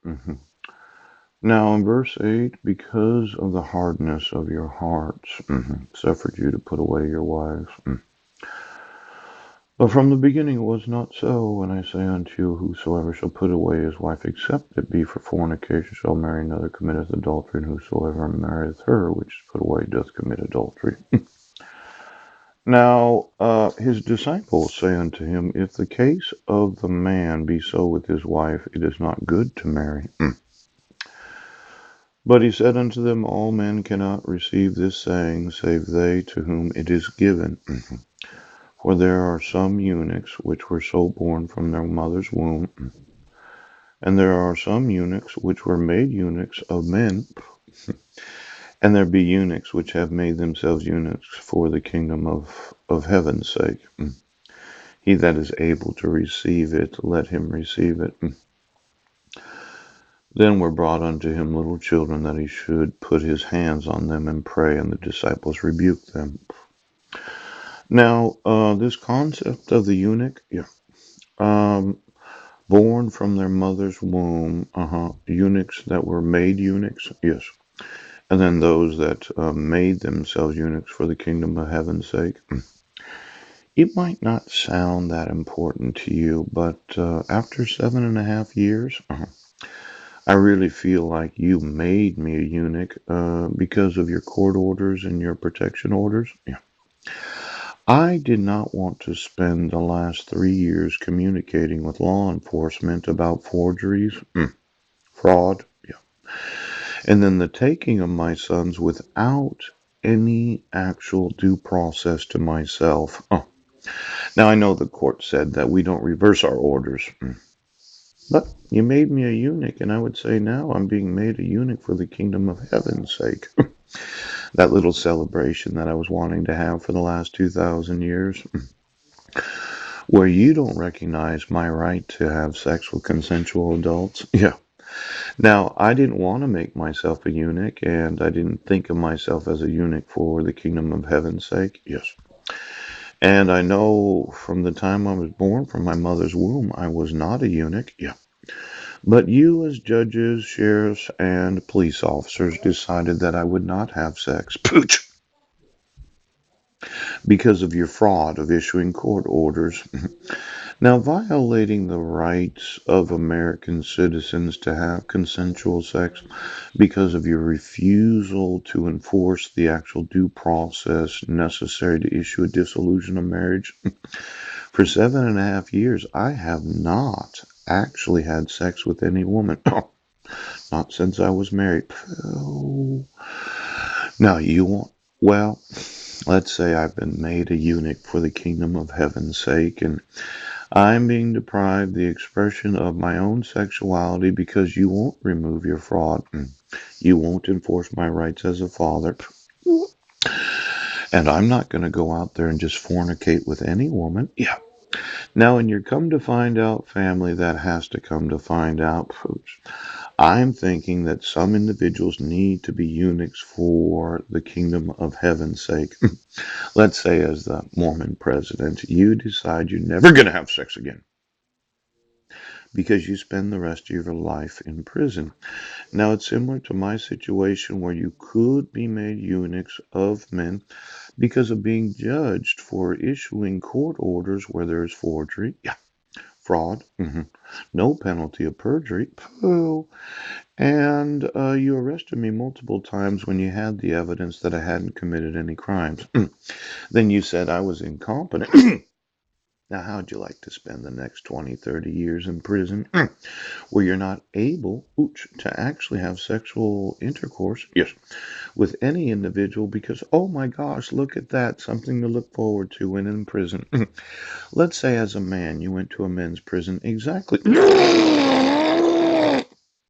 Mhm. Now, in verse 8, because of the hardness of your hearts, suffered you to put away your wives. But from the beginning it was not so. And I say unto you, whosoever shall put away his wife, except it be for fornication, shall marry another, committeth adultery, and whosoever marrieth her which is put away doth commit adultery. Now his disciples say unto him, if the case of the man be so with his wife, it is not good to marry. But he said unto them, all men cannot receive this saying, save they to whom it is given. For there are some eunuchs which were so born from their mother's womb, and there are some eunuchs which were made eunuchs of men, and there be eunuchs which have made themselves eunuchs for the kingdom of heaven's sake. He that is able to receive it, let him receive it. Then were brought unto him little children, that he should put his hands on them and pray, and the disciples rebuked them. Now, this concept of the eunuch, um, born from their mother's womb, eunuchs that were made eunuchs, yes, and then those that made themselves eunuchs for the kingdom of heaven's sake. It might not sound that important to you, but after 7.5 years, I really feel like you made me a eunuch because of your court orders and your protection orders. Yeah. I did not want to spend the last 3 years communicating with law enforcement about forgeries, fraud, and then the taking of my sons without any actual due process to myself. Now, I know the court said that we don't reverse our orders, but you made me a eunuch, and I would say now I'm being made a eunuch for the kingdom of heaven's sake. That little celebration that I was wanting to have for the last 2,000 years, where you don't recognize my right to have sex with consensual adults. Yeah. Now, I didn't want to make myself a eunuch, and I didn't think of myself as a eunuch for the kingdom of heaven's sake. Yes. And I know from the time I was born, from my mother's womb, I was not a eunuch. Yeah. But you, as judges, sheriffs, and police officers, decided that I would not have sex. Pooch! Because of your fraud of issuing court orders. Now, violating the rights of American citizens to have consensual sex because of your refusal to enforce the actual due process necessary to issue a dissolution of marriage. For 7.5 years, I have not actually had sex with any woman. Not since I was married. Now, you want, well, let's say I've been made a eunuch for the kingdom of heaven's sake, and I'm being deprived the expression of my own sexuality because you won't remove your fraud. You won't enforce my rights as a father. And I'm not going to go out there and just fornicate with any woman. Yeah. Now, when you come to find out, family, that has to come to find out, folks. I'm thinking that some individuals need to be eunuchs for the kingdom of heaven's sake. Let's say, as the Mormon president, you decide you're never going to have sex again because you spend the rest of your life in prison. Now, it's similar to my situation where you could be made eunuchs of men because of being judged for issuing court orders where there's forgery, fraud, no penalty of perjury, and you arrested me multiple times when you had the evidence that I hadn't committed any crimes. Then you said I was incompetent. Now, how'd you like to spend the next 20, 30 years in prison where you're not able to actually have sexual intercourse, yes, with any individual because, oh my gosh, look at that, something to look forward to when in prison. Let's say as a man, you went to a men's prison, exactly.